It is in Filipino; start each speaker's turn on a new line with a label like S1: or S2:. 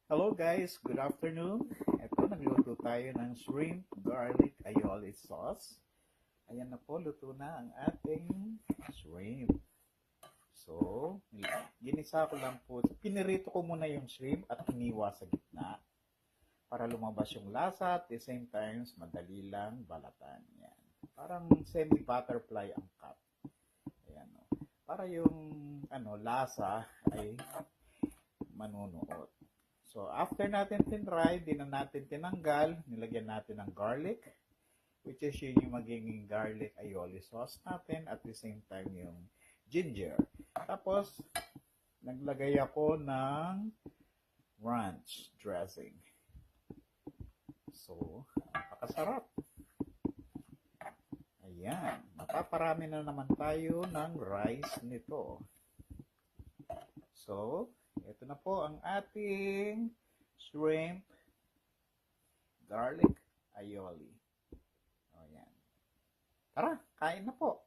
S1: Hello guys, good afternoon. Ito, nagluto tayo ng shrimp garlic aioli sauce. Ayan na po, luto na ang ating shrimp. So, ginisa ko lang po. Pinirito ko muna yung shrimp at iniwa sa gitna para lumabas yung lasa at the same time madali lang balatan. Yan. Parang semi-butterfly ang cut. Ayan, no. Para yung lasa ay manunuot. So, after natin tinry, di na natin tinanggal, nilagyan natin ng garlic, which is yun yung magiging garlic aioli sauce natin, at the same time yung ginger. Tapos, naglagay ako ng ranch dressing. So, napakasarap. Ayan, mapaparami na naman tayo ng rice nito. So, ito na po ang ating shrimp garlic aioli. O yan. Tara, kain na po.